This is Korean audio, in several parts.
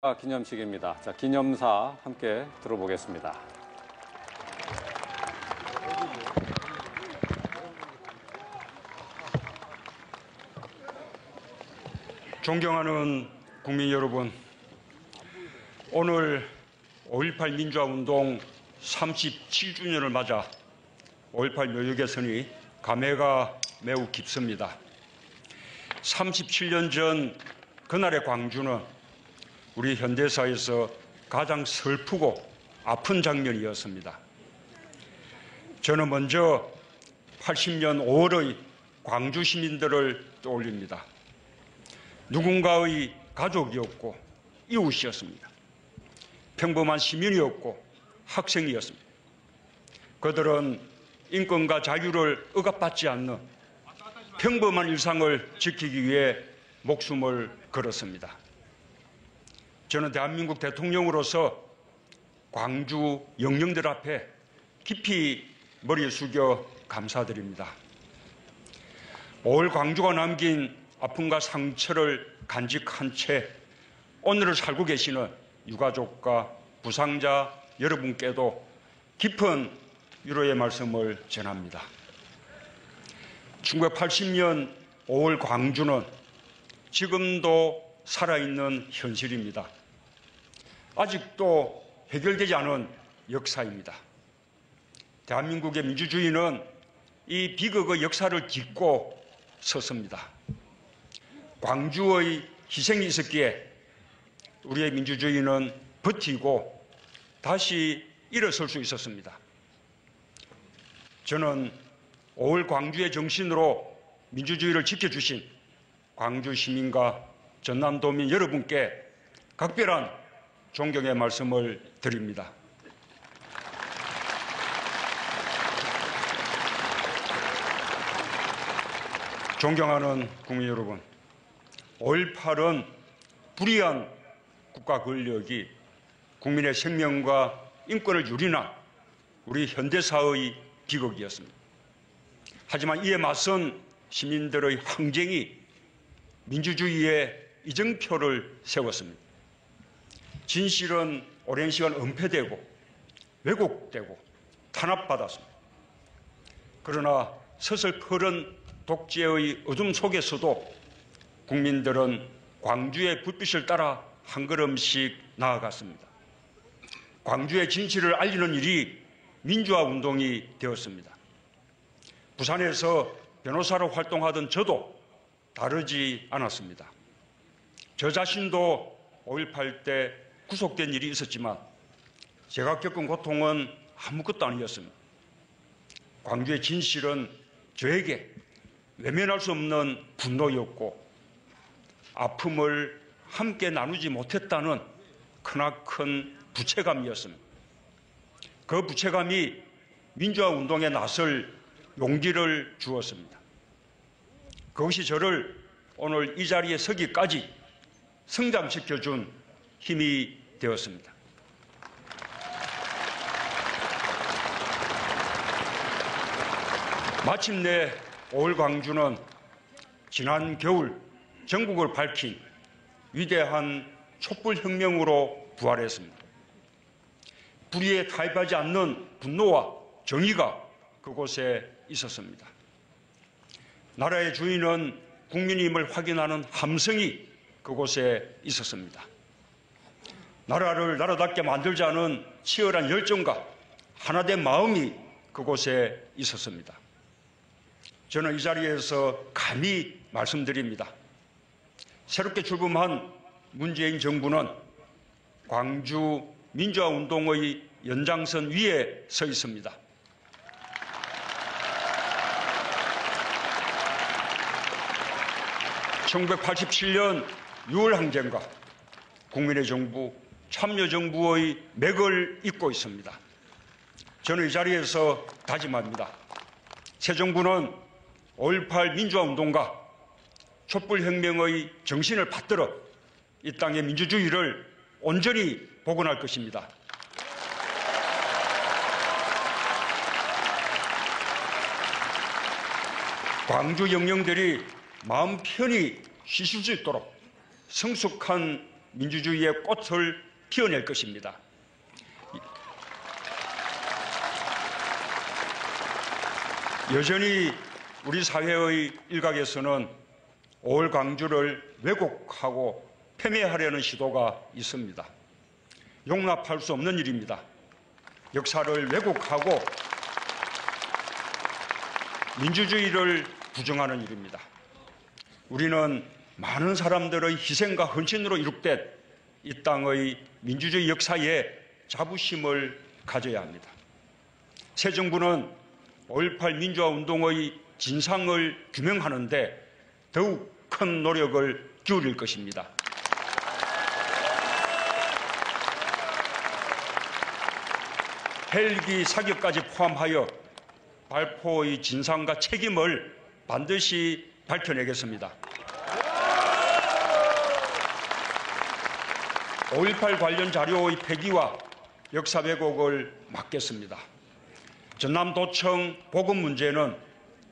기념식입니다. 자, 기념사 함께 들어보겠습니다. 존경하는 국민 여러분, 오늘 5.18 민주화운동 37주년을 맞아 5.18 묘역개선이 감회가 매우 깊습니다. 37년 전 그날의 광주는 우리 현대사에서 가장 슬프고 아픈 장면이었습니다. 저는 먼저 80년 5월의 광주 시민들을 떠올립니다. 누군가의 가족이었고 이웃이었습니다. 평범한 시민이었고 학생이었습니다. 그들은 인권과 자유를 억압받지 않는 평범한 일상을 지키기 위해 목숨을 걸었습니다. 저는 대한민국 대통령으로서 광주 영령들 앞에 깊이 머리 숙여 감사드립니다. 5월 광주가 남긴 아픔과 상처를 간직한 채 오늘을 살고 계시는 유가족과 부상자 여러분께도 깊은 위로의 말씀을 전합니다. 1980년 5월 광주는 지금도 살아있는 현실입니다. 아직도 해결되지 않은 역사입니다. 대한민국의 민주주의는 이 비극의 역사를 딛고 섰습니다. 광주의 희생이 있었기에 우리의 민주주의는 버티고 다시 일어설 수 있었습니다. 저는 5월 광주의 정신으로 민주주의를 지켜주신 광주 시민과 전남도민 여러분께 각별한 존경의 말씀을 드립니다. 존경하는 국민 여러분, 5.18은 불의한 국가 권력이 국민의 생명과 인권을 유린한 우리 현대사의 비극이었습니다. 하지만 이에 맞선 시민들의 항쟁이 민주주의의 이정표를 세웠습니다. 진실은 오랜 시간 은폐되고 왜곡되고 탄압받았습니다. 그러나 서슬퍼른 독재의 어둠 속에서도 국민들은 광주의 불빛을 따라 한 걸음씩 나아갔습니다. 광주의 진실을 알리는 일이 민주화운동이 되었습니다. 부산에서 변호사로 활동하던 저도 다르지 않았습니다. 저 자신도 5.18 때 구속된 일이 있었지만 제가 겪은 고통은 아무것도 아니었습니다. 광주의 진실은 저에게 외면할 수 없는 분노였고 아픔을 함께 나누지 못했다는 크나큰 부채감이었습니다. 그 부채감이 민주화운동에 나설 용기를 주었습니다. 그것이 저를 오늘 이 자리에 서기까지 성장시켜준 힘이 되었습니다. 마침내 5월 광주는 지난 겨울 전국을 밝힌 위대한 촛불혁명으로 부활했습니다. 불의에 타협하지 않는 분노와 정의가 그곳에 있었습니다. 나라의 주인은 국민임을 확인하는 함성이 그곳에 있었습니다. 나라를 나라답게 만들자는 치열한 열정과 하나된 마음이 그곳에 있었습니다. 저는 이 자리에서 감히 말씀드립니다. 새롭게 출범한 문재인 정부는 광주 민주화운동의 연장선 위에 서 있습니다. (1987년) 6월 항쟁과 국민의 정부, 참여정부의 맥을 잇고 있습니다. 저는 이 자리에서 다짐합니다. 새 정부는 5.18 민주화운동과 촛불혁명의 정신을 받들어 이 땅의 민주주의를 온전히 복원할 것입니다. 광주 영령들이 마음 편히 쉬실 수 있도록 성숙한 민주주의의 꽃을 피워낼 것입니다. 여전히 우리 사회의 일각에서는 5월 광주를 왜곡하고 폄훼하려는 시도가 있습니다. 용납할 수 없는 일입니다. 역사를 왜곡하고 민주주의를 부정하는 일입니다. 우리는 많은 사람들의 희생과 헌신으로 이룩된 이 땅의 민주주의 역사에 자부심을 가져야 합니다. 새 정부는 5.18 민주화 운동의 진상을 규명하는 데 더욱 큰 노력을 기울일 것입니다. 헬기 사격까지 포함하여 발포의 진상과 책임을 반드시 밝혀내겠습니다. 5.18 관련 자료의 폐기와 역사 왜곡을 막겠습니다. 전남도청 보급 문제는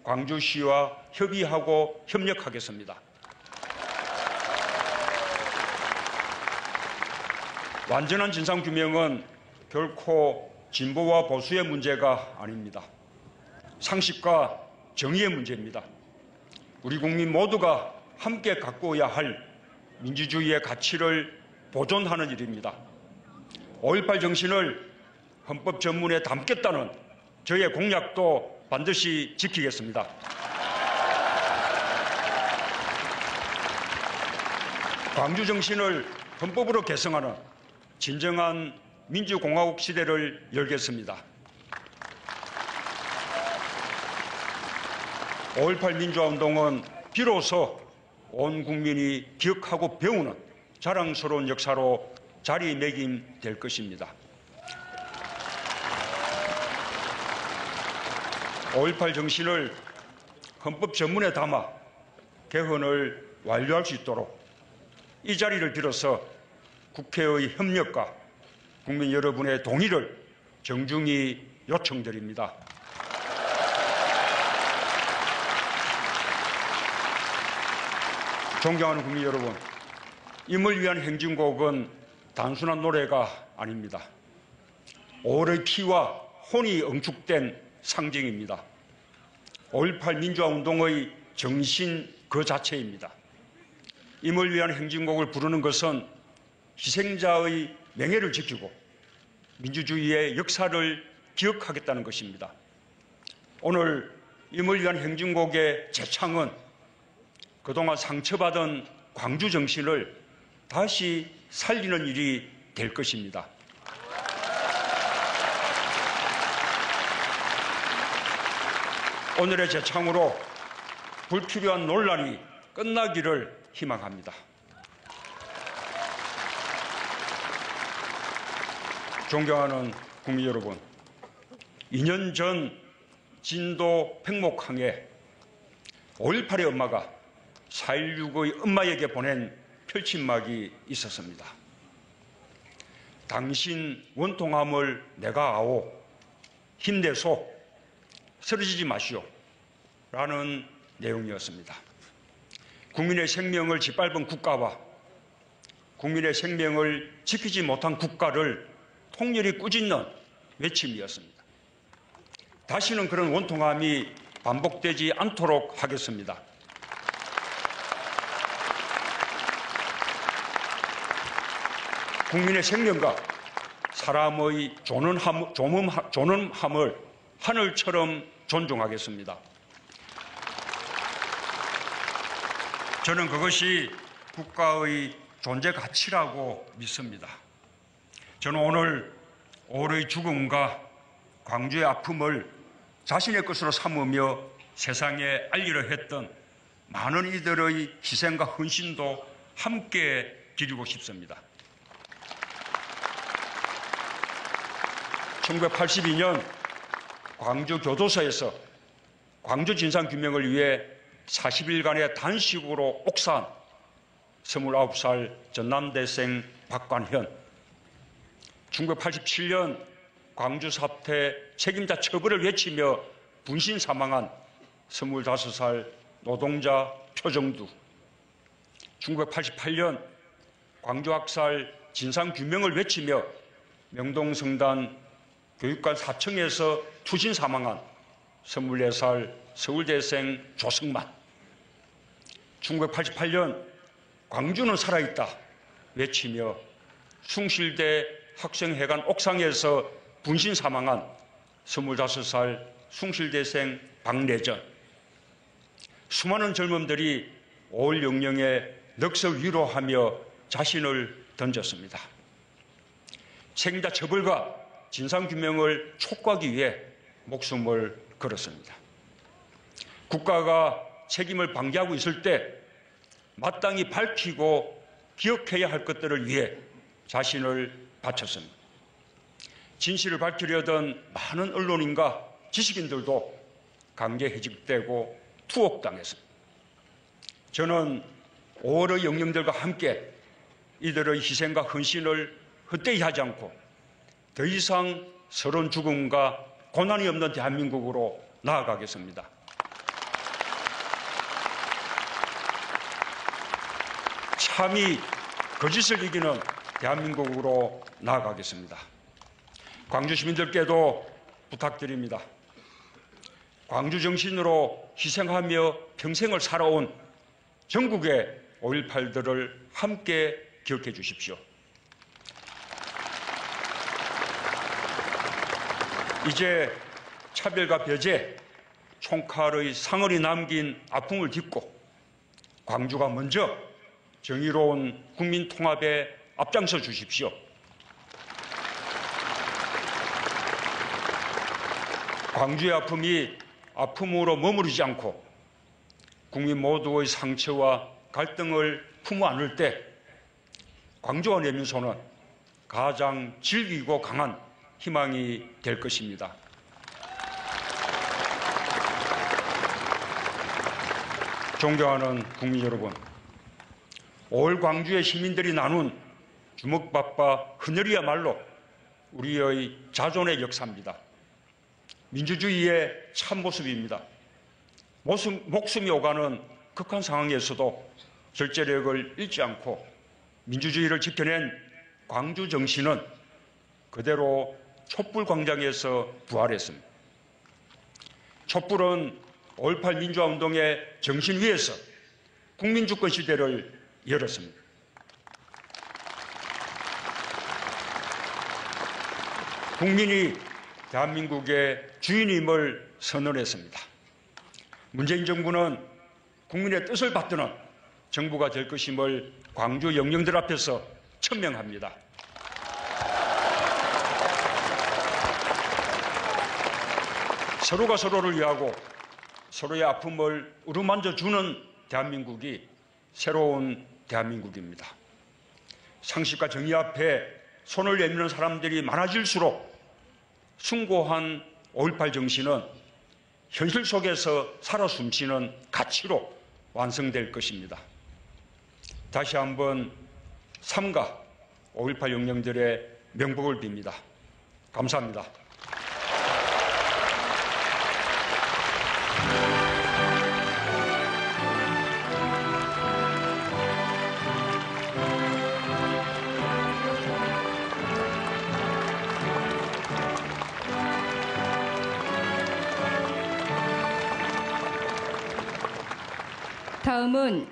광주시와 협의하고 협력하겠습니다. 완전한 진상규명은 결코 진보와 보수의 문제가 아닙니다. 상식과 정의의 문제입니다. 우리 국민 모두가 함께 가꾸어야 할 민주주의의 가치를 보존하는 일입니다. 5.18 정신을 헌법 전문에 담겠다는 저의 공약도 반드시 지키겠습니다. 광주 정신을 헌법으로 개성하는 진정한 민주공화국 시대를 열겠습니다. 5.18 민주화 운동은 비로소 온 국민이 기억하고 배우는 자랑스러운 역사로 자리매김될 것입니다. 5.18 정신을 헌법 전문에 담아 개헌을 완료할 수 있도록 이 자리를 빌어서 국회의 협력과 국민 여러분의 동의를 정중히 요청드립니다. 존경하는 국민 여러분, 임을 위한 행진곡은 단순한 노래가 아닙니다. 5월의 피와 혼이 응축된 상징입니다. 5.18 민주화 운동의 정신 그 자체입니다. 임을 위한 행진곡을 부르는 것은 희생자의 명예를 지키고 민주주의의 역사를 기억하겠다는 것입니다. 오늘 임을 위한 행진곡의 재창은 그동안 상처받은 광주 정신을 다시 살리는 일이 될 것입니다. 오늘의 재창으로 불필요한 논란이 끝나기를 희망합니다. 존경하는 국민 여러분, 2년 전 진도 팽목항에 5.18의 엄마가 4.16의 엄마에게 보낸 펼침막이 있었습니다. 당신 원통함을 내가 아오, 힘내소, 쓰러지지 마시오 라는 내용이었습니다. 국민의 생명을 짓밟은 국가와 국민의 생명을 지키지 못한 국가를 통렬히 꾸짖는 외침이었습니다. 다시는 그런 원통함이 반복되지 않도록 하겠습니다. 국민의 생명과 사람의 존엄함을 하늘처럼 존중하겠습니다. 저는 그것이 국가의 존재 가치라고 믿습니다. 저는 오늘 5월의 죽음과 광주의 아픔을 자신의 것으로 삼으며 세상에 알리려 했던 많은 이들의 희생과 헌신도 함께 기리고 싶습니다. 1982년 광주 교도소에서 광주 진상규명을 위해 40일간의 단식으로 옥사한 29살 전남대생 박관현, 1987년 광주 사태 책임자 처벌을 외치며 분신 사망한 25살 노동자 표정두, 1988년 광주학살 진상규명을 외치며 명동성단 교육관 4층에서 투신 사망한 24살 서울대생 조승만, 1988년 광주는 살아있다 외치며 숭실대 학생회관 옥상에서 분신 사망한 25살 숭실대생 박내전, 수많은 젊음들이 5월 영령에 넋을 위로하며 자신을 던졌습니다. 책임자 처벌과 진상규명을 촉구하기 위해 목숨을 걸었습니다. 국가가 책임을 방기하고 있을 때 마땅히 밝히고 기억해야 할 것들을 위해 자신을 바쳤습니다. 진실을 밝히려던 많은 언론인과 지식인들도 강제 해직되고 투옥당했습니다. 저는 5월의 영령들과 함께 이들의 희생과 헌신을 헛되이 하지 않고 더 이상 서러운 죽음과 고난이 없는 대한민국으로 나아가겠습니다. 참이 거짓을 이기는 대한민국으로 나아가겠습니다. 광주 시민들께도 부탁드립니다. 광주 정신으로 희생하며 평생을 살아온 전국의 5.18들을 함께 기억해 주십시오. 이제 차별과 배제, 총칼의 상흔이 남긴 아픔을 딛고 광주가 먼저 정의로운 국민 통합에 앞장서 주십시오. 광주의 아픔이 아픔으로 머무르지 않고 국민 모두의 상처와 갈등을 품어 안을 때 광주와 내민소는 가장 질기고 강한 희망이 될 것입니다. 존경하는 국민 여러분, 5월 광주의 시민들이 나눈 주먹밥과 헌혈이야말로 우리의 자존의 역사입니다. 민주주의의 참모습입니다. 목숨이 오가는 극한 상황에서도 절제력을 잃지 않고 민주주의를 지켜낸 광주 정신은 그대로 촛불광장에서 부활했습니다. 촛불은 5.18 민주화운동의 정신 위에서 국민주권 시대를 열었습니다. 국민이 대한민국의 주인임을 선언했습니다. 문재인 정부는 국민의 뜻을 받드는 정부가 될 것임을 광주 영령들 앞에서 천명합니다. 서로가 서로를 위하고 서로의 아픔을 어루만져주는 대한민국이 새로운 대한민국입니다. 상식과 정의 앞에 손을 내미는 사람들이 많아질수록 숭고한 5.18 정신은 현실 속에서 살아 숨쉬는 가치로 완성될 것입니다. 다시 한번 삼가 5.18 영령들의 명복을 빕니다. 감사합니다. 다음은